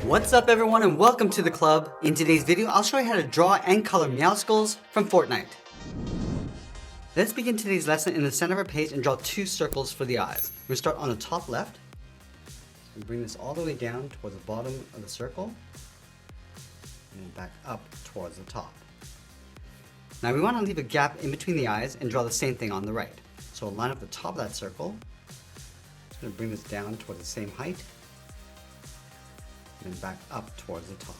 What's up everyone and welcome to the club. In today's video, I'll show you how to draw and color Meow skulls from Fortnite. Let's begin today's lesson in the center of our page and draw two circles for the eyes. We're going to start on the top left. And bring this all the way down towards the bottom of the circle. And then back up towards the top. Now we want to leave a gap in between the eyes and draw the same thing on the right. So line up the top of that circle. Just going to bring this down towards the same height. And back up towards the top.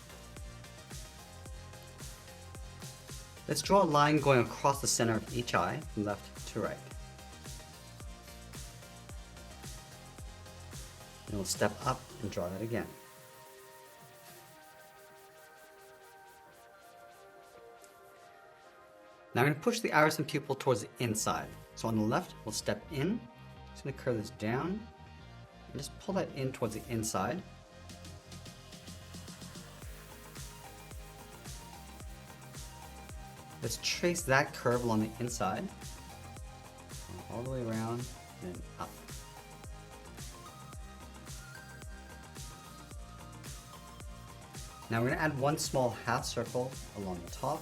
Let's draw a line going across the center of each eye from left to right. And we'll step up and draw that again. Now I'm going to push the iris and pupil towards the inside. So on the left, we'll step in. Just going to curve this down and just pull that in towards the inside. Let's trace that curve along the inside, all the way around and then up. Now we're going to add one small half circle along the top,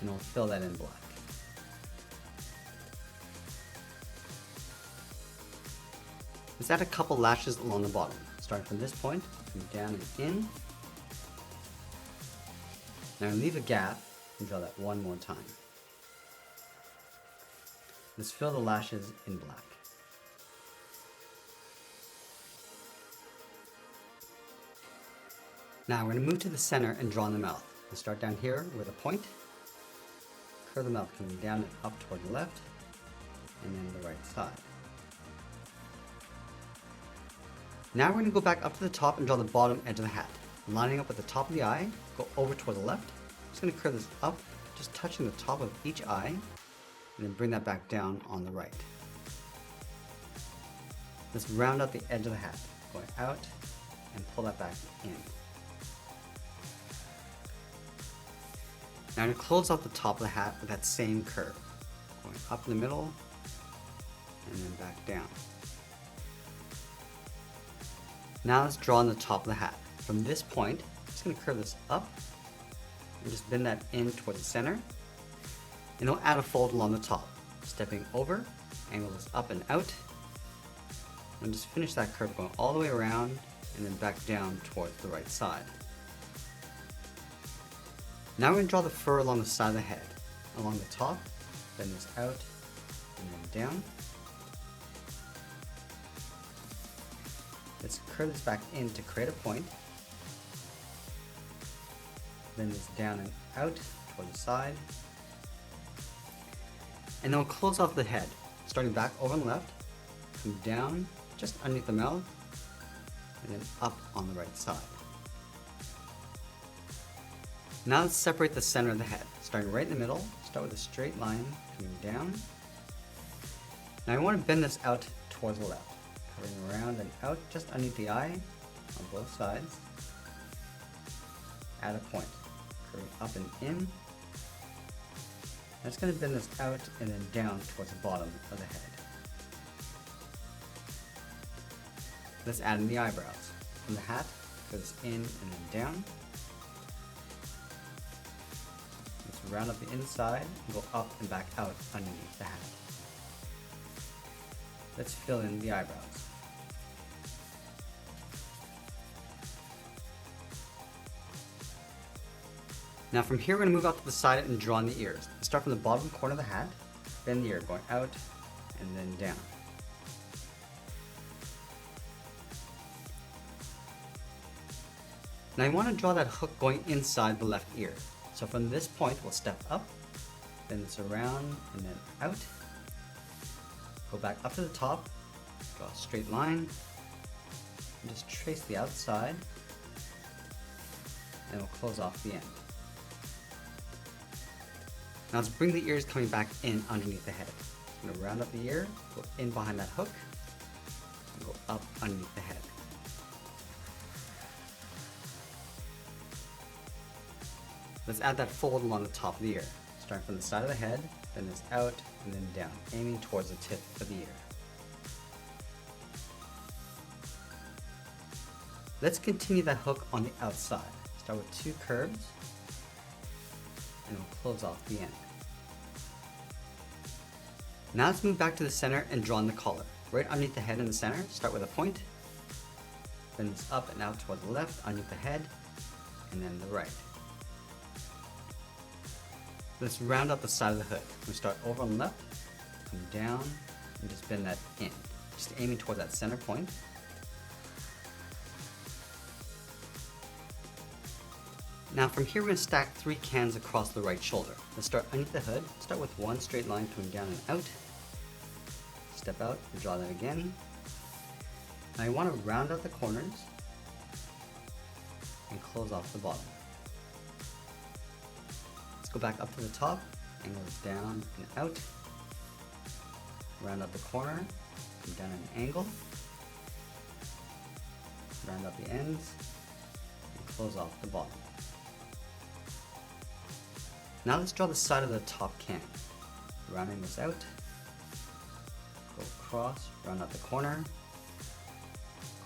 and we'll fill that in black. Let's add a couple lashes along the bottom, starting from this point, come down and in. Now leave a gap and draw that one more time. Let's fill the lashes in black. Now we're going to move to the center and draw in the mouth. We'll start down here with a point. Curve the mouth coming down and up toward the left, and then the right side. Now we're going to go back up to the top and draw the bottom edge of the hat. Lining up with the top of the eye, go over toward the left. I'm just going to curve this up, just touching the top of each eye, and then bring that back down on the right. Let's round out the edge of the hat, going out and pull that back in. Now I'm going to close off the top of the hat with that same curve, going up in the middle and then back down. Now let's draw on the top of the hat. From this point, I'm just going to curve this up and just bend that in towards the center. And we'll add a fold along the top. Stepping over, angle this up and out. And just finish that curve going all the way around and then back down towards the right side. Now we're going to draw the fur along the side of the head. Along the top, bend this out and then down. Let's curve this back in to create a point. Bend this down and out toward the side. And then we'll close off the head, starting back over on the left, come down just underneath the mouth, and then up on the right side. Now let's separate the center of the head, starting right in the middle. Start with a straight line coming down. Now I want to bend this out towards the left, curving around and out just underneath the eye on both sides. Add a point. Curving up and in. I'm just going to bend this out and then down towards the bottom of the head. Let's add in the eyebrows. From the hat, curve this in and then down. Let's round up the inside and go up and back out underneath the hat. Let's fill in the eyebrows. Now from here we're going to move out to the side and draw in the ears. Start from the bottom corner of the hat, bend the ear going out and then down. Now you want to draw that hook going inside the left ear. So from this point we'll step up, bend this around and then out. Go back up to the top, draw a straight line, and just trace the outside, and we'll close off the end. Now let's bring the ears coming back in underneath the head. I'm going to round up the ear, go in behind that hook, and go up underneath the head. Let's add that fold along the top of the ear. Starting from the side of the head, bend this out, and then down, aiming towards the tip of the ear. Let's continue that hook on the outside. Start with 2 curves, and we'll close off the end. Now let's move back to the center and draw in the collar. Right underneath the head in the center, start with a point, bend this up and out towards the left, underneath the head, and then the right. Let's round out the side of the hood. We start over on the left, come down, and just bend that in. Just aiming towards that center point. Now from here we're going to stack 3 cans across the right shoulder. Let's start underneath the hood, start with 1 straight line coming down and out. Step out and draw that again. Now you want to round out the corners and close off the bottom. Let's go back up to the top, angle this down and out. Round out the corner, come down at an angle. Round out the ends and close off the bottom. Now let's draw the side of the top can. Rounding this out, go across, round out the corner,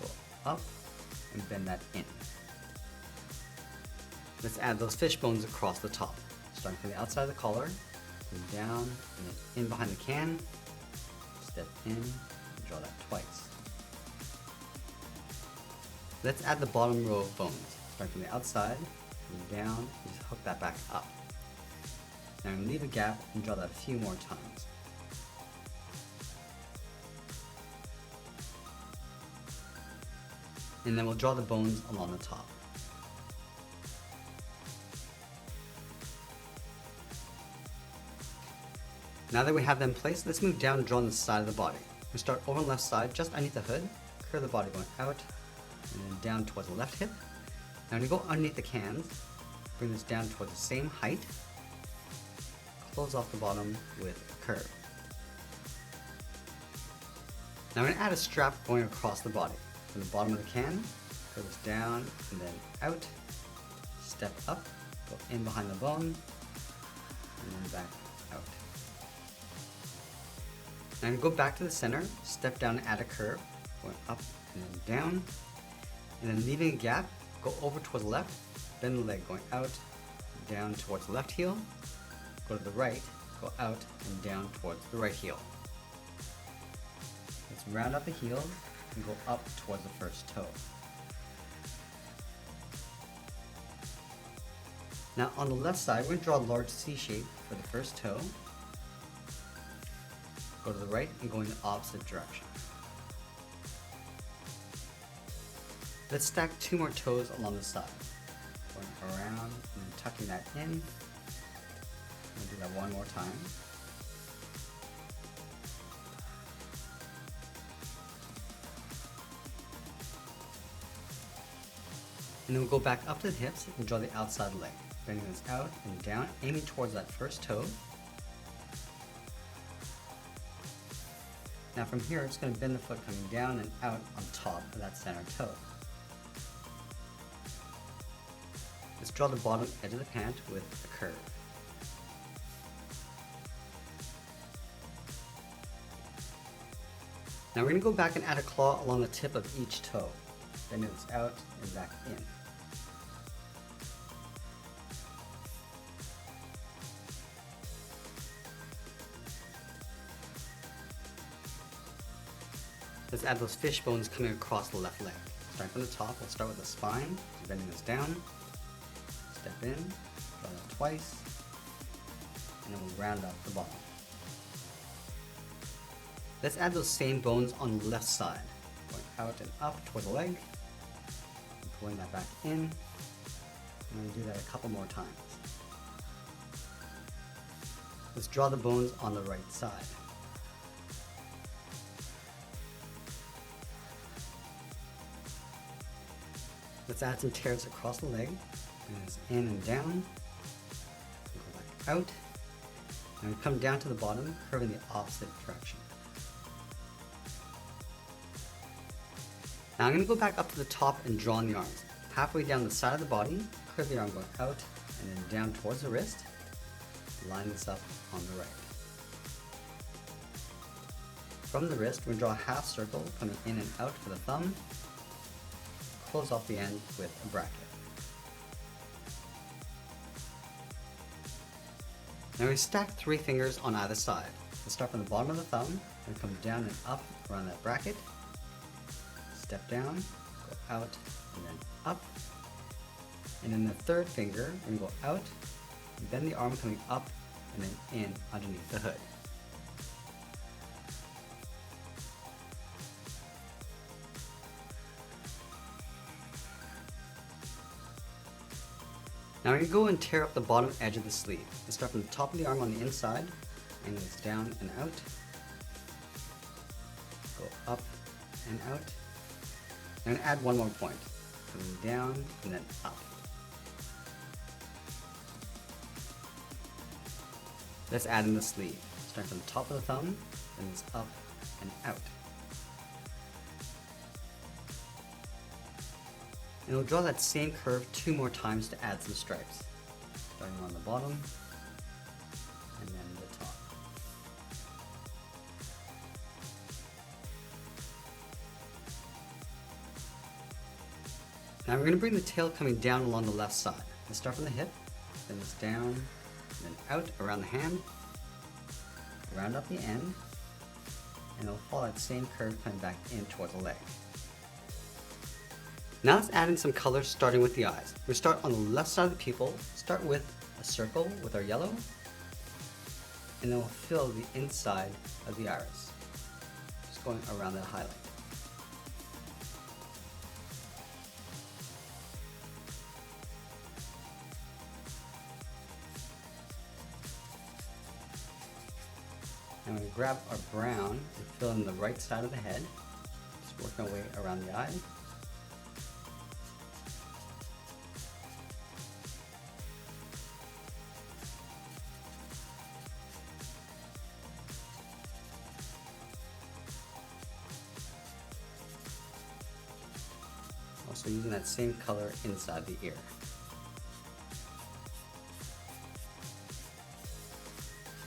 go up, and bend that in. Let's add those fish bones across the top. Starting from the outside of the collar, come down, and then in behind the can, step in, and draw that twice. Let's add the bottom row of bones. Starting from the outside, come down, and just hook that back up. Now leave a gap and draw that a few more times. And then we'll draw the bones along the top. Now that we have them placed, let's move down and draw on the side of the body. We start over on the left side, just underneath the hood, curve the body going out, and then down towards the left hip. Now when you go underneath the cans, bring this down towards the same height, close off the bottom with a curve. Now I'm going to add a strap going across the body. From the bottom of the can, curve this down and then out, step up, go in behind the bone, and then back out. Now I'm going to go back to the center, step down and add a curve, going up and then down, and then leaving a gap, go over towards the left, bend the leg going out, down towards the left heel, go to the right, go out and down towards the right heel. Let's round out the heel and go up towards the first toe. Now on the left side, we're going to draw a large C shape for the first toe. Go to the right and go in the opposite direction. Let's stack 2 more toes along the side. Going around and then tucking that in. We'll do that one more time. And then we'll go back up to the hips and draw the outside leg. Bending this out and down, aiming towards that first toe. Now from here, I'm just going to bend the foot coming down and out on top of that center toe. Let's draw the bottom edge of the pant with a curve. Now we're going to go back and add a claw along the tip of each toe. Bending this out and back in. Let's add those fish bones coming across the left leg. Starting from the top, we'll start with the spine, bending this down, step in, draw that twice, and then we'll round out the bottom. Let's add those same bones on the left side, going out and up toward the leg, and pulling that back in, and then do that a couple more times. Let's draw the bones on the right side. Let's add some tears across the leg, and it's in and down, go back out, and we come down to the bottom, curving the opposite direction. Now I'm going to go back up to the top and draw on the arms. Halfway down the side of the body, curve the arm going out, and then down towards the wrist, line this up on the right. From the wrist, we're going to draw a half circle coming in and out for the thumb, close off the end with a bracket. Now we stack 3 fingers on either side. We'll start from the bottom of the thumb and come down and up around that bracket. Step down, go out, and then up. And then the 3rd finger, we're going to go out, and bend the arm coming up, and then in underneath the hood. Now we're going to go and tear up the bottom edge of the sleeve. We'll start from the top of the arm on the inside, and it's down and out. Go up and out. And add one more point. Coming down and then up. Let's add in the sleeve. Start from the top of the thumb, then it's up and out. And we'll draw that same curve 2 more times to add some stripes. Starting on the bottom, and then the top. Now we're going to bring the tail coming down along the left side. Let's start from the hip, then it's down, and then out around the hand, round up the end, and it'll follow that same curve coming back in towards the leg. Now let's add in some colors starting with the eyes. We start on the left side of the pupil, start with a circle with our yellow, and then we'll fill the inside of the iris, just going around that highlight. And we grab our brown and fill in the right side of the head, just working our way around the eye. Also using that same color inside the ear.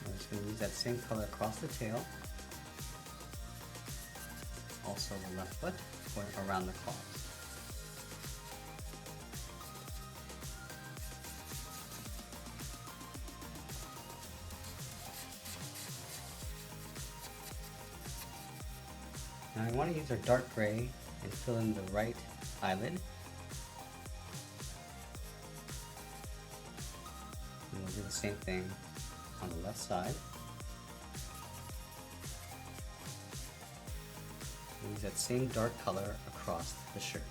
I'm just going to use that same color across the tail. Also the left foot, going around the claws. Now I want to use our dark gray and fill in the right eyelid. And we'll do the same thing on the left side. We'll use that same dark color across the shirt.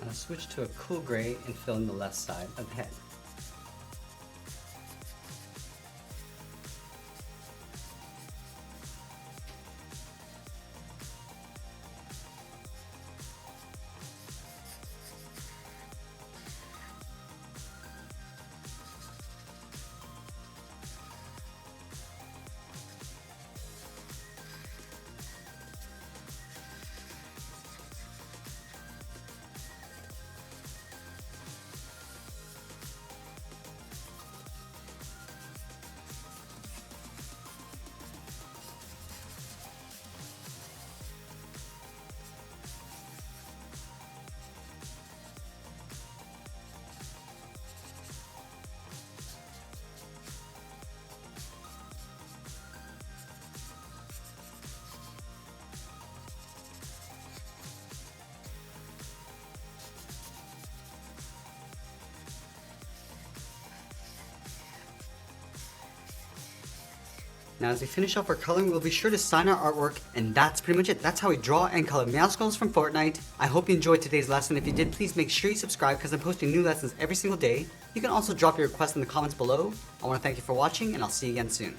Now switch to a cool gray and fill in the left side of the head. Now as we finish off our coloring, we'll be sure to sign our artwork, and that's pretty much it. That's how we draw and color Meow skulls from Fortnite. I hope you enjoyed today's lesson. If you did, please make sure you subscribe because I'm posting new lessons every single day. You can also drop your requests in the comments below. I want to thank you for watching, and I'll see you again soon.